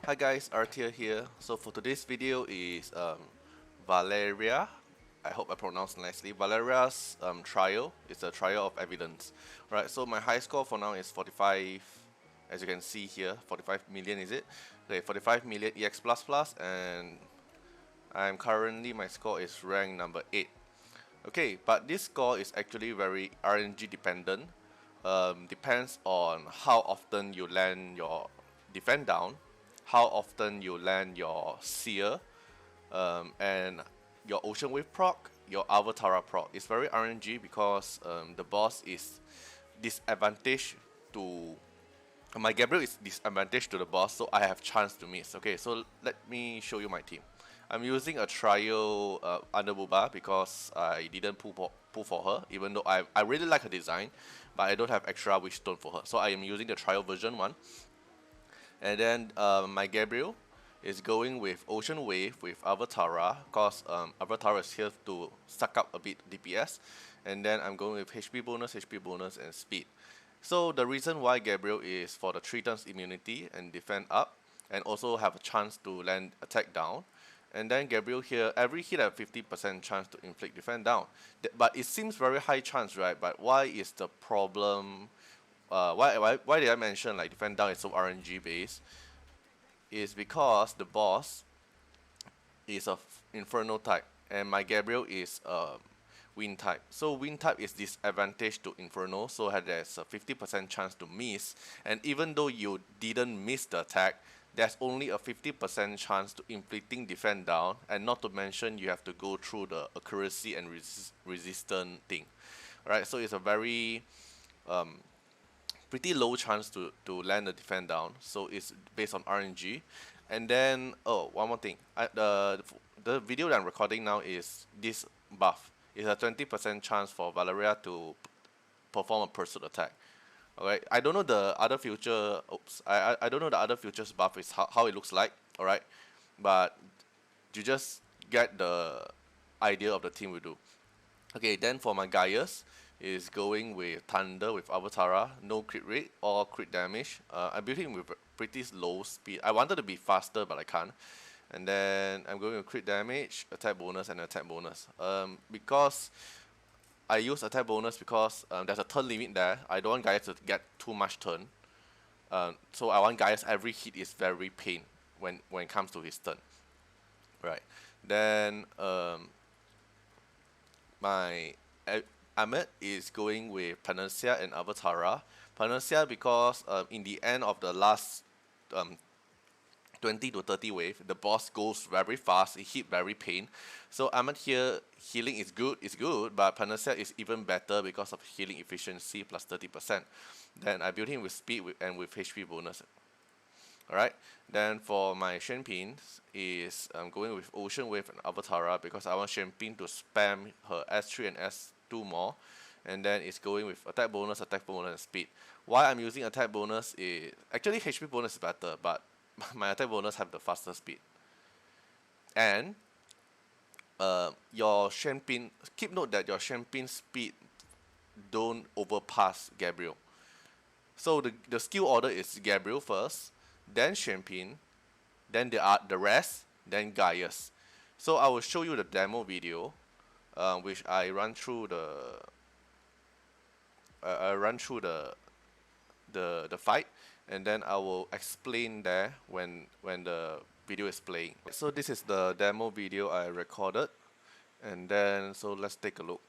Hi guys, Artiar here. So for today's video is Valeria. I hope I pronounced nicely. Valeria's trial is a trial of evidence. Right, so my high score for now is 45, as you can see here, 45 million is it? Okay, 45 million EX++, and I'm currently, my score is rank number 8. Okay, but this score is actually very RNG dependent. Depends on how often you land your defend down, how often you land your seer, and your ocean wave proc, your Avatara proc. It's very RNG because the boss is disadvantage to my Gabriel is disadvantage to the boss, so I have chance to miss. Okay, so let me show you my team. I'm using a trial under Buba because I didn't pull for her, even though I really like her design, but I don't have extra wish stone for her. So I am using the trial version 1. And then my Gabriel is going with Ocean Wave with Avatara, because Avatara is here to suck up a bit DPS. And then I'm going with HP bonus, and speed. So the reason why Gabriel is for the 3 turns immunity and defend up, and also have a chance to land attack down. And then Gabriel here, every hit have 50% chance to inflict defend down. But it seems very high chance, right? But why is the problem? Why did I mention like defend down is so RNG based? Is because the boss is of Inferno type, and my Gabriel is Wind type. So Wind type is disadvantage to Inferno, so there's a 50% chance to miss. And even though you didn't miss the attack, there's only a 50% chance to inflicting defend down, and not to mention you have to go through the accuracy and resistant thing. Alright, so it's a very pretty low chance to land the defend down, so it's based on RNG. And then, oh, one more thing. The video that I'm recording now is this buff. It's a 20% chance for Valeria to perform a pursuit attack. Alright, I don't know the other future, oops, I don't know the other futures buff is how it looks like, alright? But you just get the idea of the team we do. Okay, then for my Gaius, is going with Thunder with Avatara, no crit rate or crit damage. I built him with pretty low speed. I wanted to be faster, but I can't. And then I'm going with crit damage, attack bonus, and attack bonus. Because I use attack bonus because there's a turn limit there. I don't want Gaius to get too much turn. So I want Gaius every hit is very pain when it comes to his turn. Right. Then my Ahmed is going with Panacea and Avatara. Panacea because in the end of the last 20 to 30 wave, the boss goes very fast, it hit very pain. So Ahmed here, healing is good, but Panacea is even better because of healing efficiency plus 30%. Then I built him with speed and with HP bonus. Alright, then for my Shenpin is I'm going with Ocean Wave and Avatara because I want Shenpin to spam her S3 and S2 more. And then it's going with attack bonus, and speed. Why I'm using attack bonus is actually HP bonus is better, but my attack bonus have the faster speed. And your Shenpin, keep note that your Shenpin speed don't overpass Gabriel. So the skill order is Gabriel first, then Shenpin, then the rest, then Gaius. So I will show you the demo video, which I run through the fight, and then I will explain there when the video is playing. So this is the demo video I recorded, and then so let's take a look.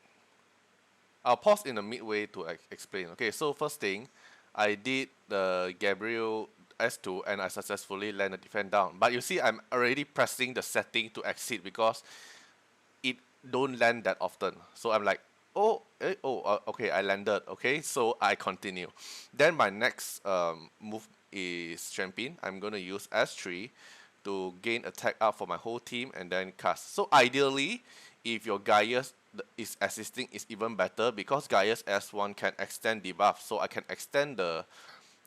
I'll pause in the midway to explain. Okay, so first thing, I did the Gabriel S2 and I successfully land the defend down. But you see, I'm already pressing the setting to exit because it don't land that often. So I'm like, okay, I landed. Okay, so I continue. Then my next move is Champion. I'm gonna use S3 to gain attack up for my whole team and then cast. So ideally, if your Gaius is assisting, is even better because Gaius S1 can extend debuff, so I can extend the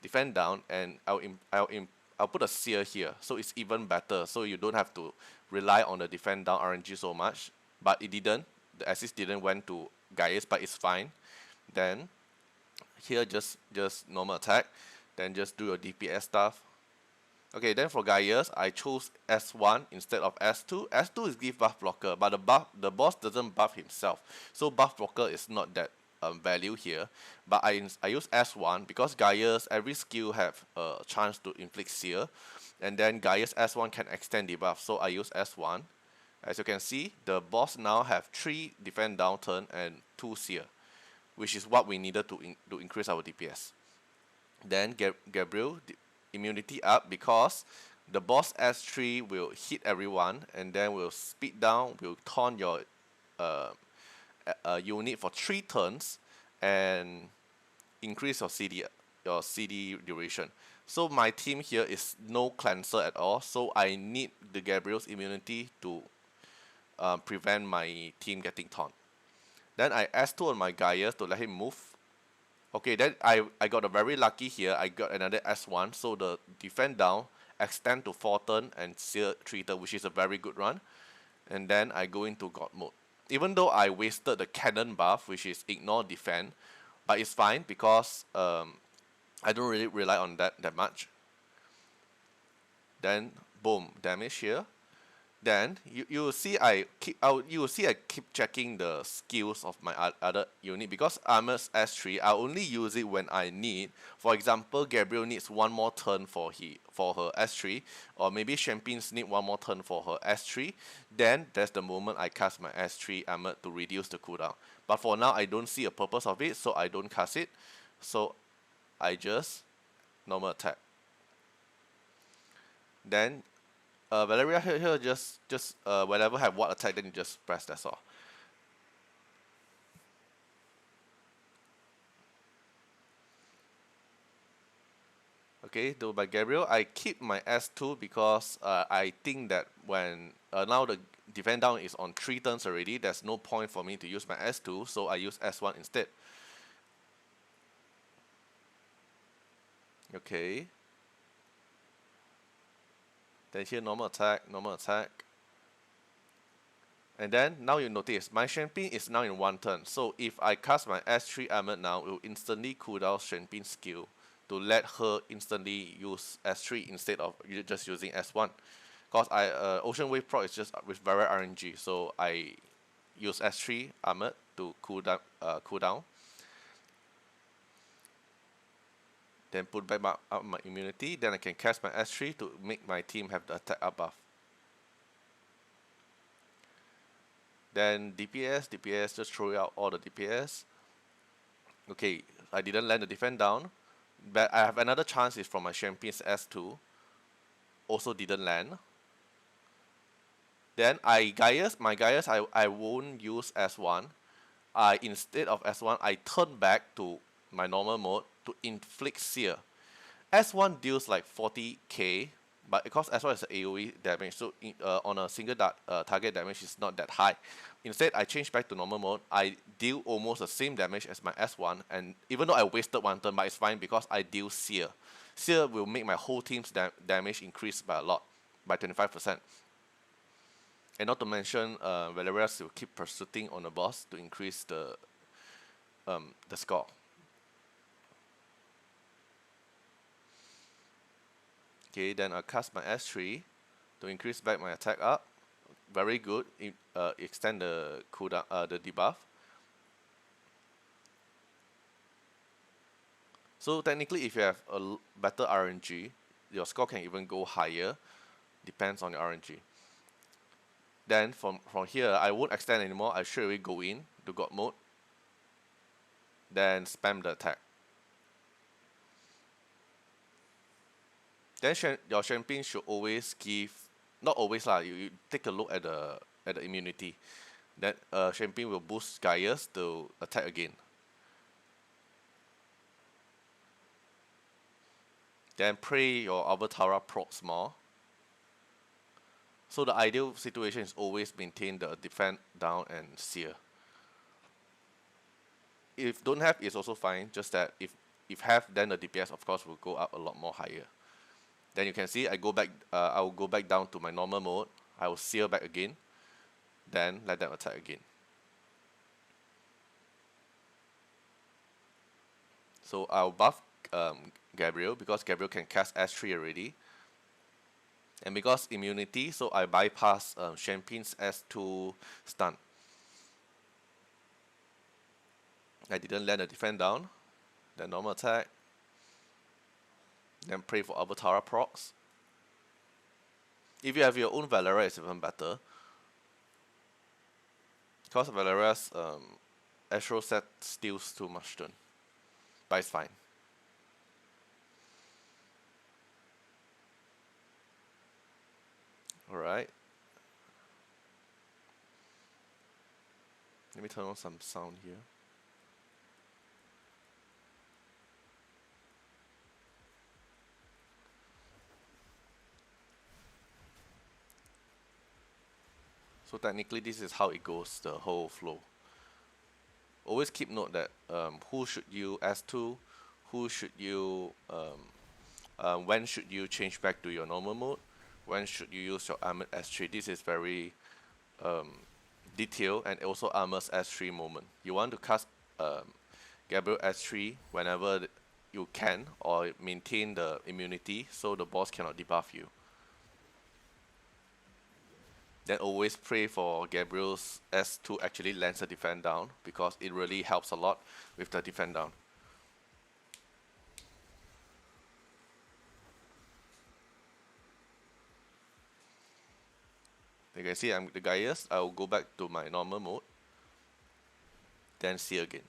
defend down and I'll put a seer here, so it's even better. So you don't have to rely on the defend down RNG so much. But it didn't. The assist didn't went to Gaius, but it's fine. Then here just normal attack. Then just do your DPS stuff. Okay, then for Gaius, I chose S1 instead of S2. S2 is give buff blocker, but the boss doesn't buff himself, so buff blocker is not that value here. But I use S1 because Gaius every skill have a chance to inflict seer, and then Gaius S1 can extend debuff, so I use S1. As you can see, the boss now have 3 defend down turn and 2 seer, which is what we needed to increase our DPS. Then Gabriel immunity up because the boss S3 will hit everyone and then will speed down, will taunt your uh, unit for 3 turns and increase your CD duration. So my team here is no cleanser at all, so I need the Gabriel's immunity to prevent my team getting taunt. Then I S2 on my Gaius to let him move. Okay, then I got a very lucky here. I got another S1, so the defend down, extend to 4 turn and seal 3 turn, which is a very good run. And then I go into God mode. Even though I wasted the cannon buff, which is ignore defend, but it's fine because I don't really rely on that much. Then boom, damage here. Then you will see I keep checking the skills of my other unit because Armor's S3 I only use it when I need. For example, Gabriel needs one more turn for her S3, or maybe Champagne's need one more turn for her S3. Then that's the moment I cast my S3 Armor to reduce the cooldown. But for now I don't see a purpose of it, so I don't cast it. So I just normal attack. Then Valeria here just whenever have what attack, then you just press, that's all. Okay, though by Gabriel, I keep my S2 because I think that when now the defend down is on 3 turns already, there's no point for me to use my S2, so I use S1 instead. Okay. Then here normal attack, normal attack. And then now you notice my Champagne is now in 1 turn. So if I cast my S3 Armor now, it will instantly cool down Champagne's skill to let her instantly use S3 instead of just using S1. Because Ocean Wave Proc is just with very RNG, so I use S3 Armor to cool down. Then put back up my immunity. Then I can cast my S3 to make my team have the attack up buff. Then DPS, just throw out all the DPS. Okay, I didn't land the defend down, but I have another chance is from my Champagne's S2. Also didn't land. Then my Gaius, I won't use S1. Instead of S1, I turn back to my normal mode to inflict seer. S1 deals like 40k, but because S1 is AoE damage, so on a single target damage is not that high. Instead, I change back to normal mode. I deal almost the same damage as my S1, and even though I wasted 1 turn, but it's fine because I deal seer. Seer will make my whole team's damage increase by a lot, by 25%. And not to mention, Valeria will keep pursuing on the boss to increase the score. Okay, then I cast my S3 to increase back my attack up. Very good. Extend the cooldown, the debuff. So technically, if you have a better RNG, your score can even go higher. Depends on your RNG. Then from here, I won't extend anymore. I straight away go in to God mode. Then spam the attack. Then your Champagne should always give, not always lah. You take a look at the immunity. Then Champagne will boost Gaius to attack again. Then pray your Avatar procs more. So the ideal situation is always maintain the defend down and seer. If don't have, it's also fine. Just that if have, then the DPS of course will go up a lot more higher. Then you can see I go back. I will go back down to my normal mode. I will seer back again. Then let them attack again. So I'll buff Gabriel because Gabriel can cast S3 already. And because immunity, so I bypass Champagne's S2 stun. I didn't land the defend down, then normal attack, then pray for Artiar procs. If you have your own Valeria, it's even better. Because Valeria's Astro set steals too much turn. But it's fine. Alright. Let me turn on some sound here. So technically this is how it goes, the whole flow. Always keep note that who should you S2, who should you, when should you change back to your normal mode, when should you use your armored S3. This is very detailed, and also armor's S3 moment. You want to cast Gabriel S3 whenever you can, or maintain the immunity so the boss cannot debuff you. Then always pray for Gabriel's S2 actually lands the defend down, because it really helps a lot with the defend down. You can see I'm the Gaius. I will go back to my normal mode, then see again.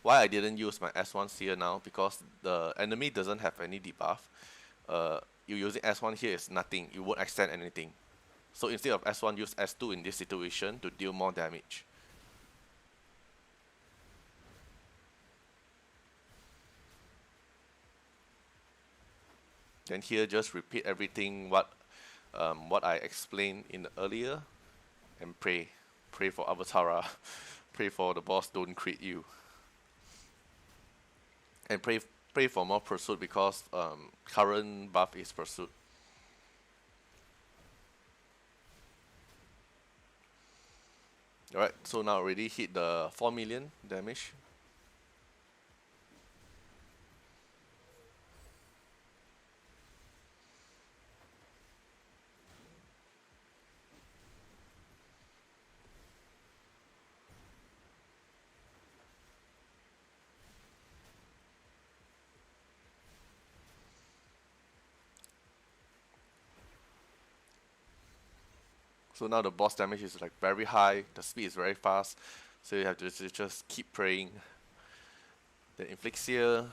Why I didn't use my S1 seer now? Because the enemy doesn't have any debuff. You using S1 here is nothing. You won't extend anything. So instead of S1, use S2 in this situation to deal more damage. Then here just repeat everything what I explained in the earlier, and pray for Artiar, pray for the boss don't crit you, and pray for more pursuit, because current buff is pursuit. Alright, so now already hit the 4 million damage. So now the boss damage is like very high, the speed is very fast, so you have to just keep praying. Then Inflixia.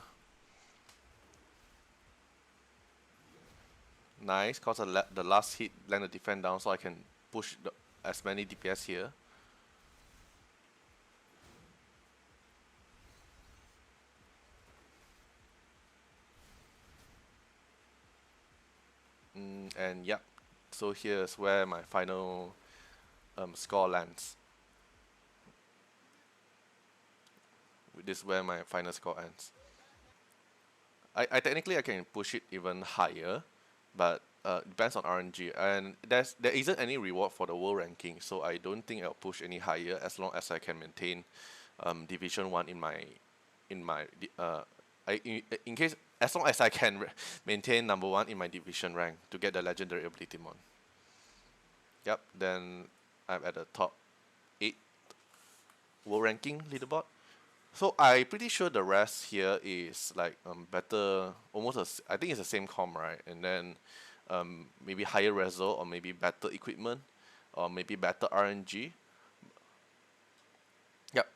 Nice, cause the last hit land the defend down, so I can push as many DPS here. And yep, so here's where my final score lands. This is where my final score ends. I technically I can push it even higher, but depends on RNG, and there isn't any reward for the world ranking, so I don't think I'll push any higher as long as I can maintain Division 1 in my in case, as long as I can maintain number 1 in my division rank to get the legendary ability mon. Yep, then I'm at the top 8 world ranking leaderboard. So I pretty sure the rest here is like better, almost I think it's the same com, right? And then maybe higher result, or maybe better equipment, or maybe better RNG. Yep.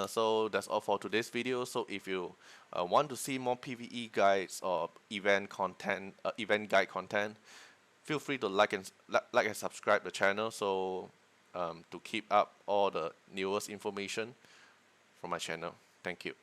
So that's all for today's video. So if you want to see more PvE guides or event content, event guide content, feel free to like and subscribe the channel, so to keep up all the newest information from my channel. Thank you.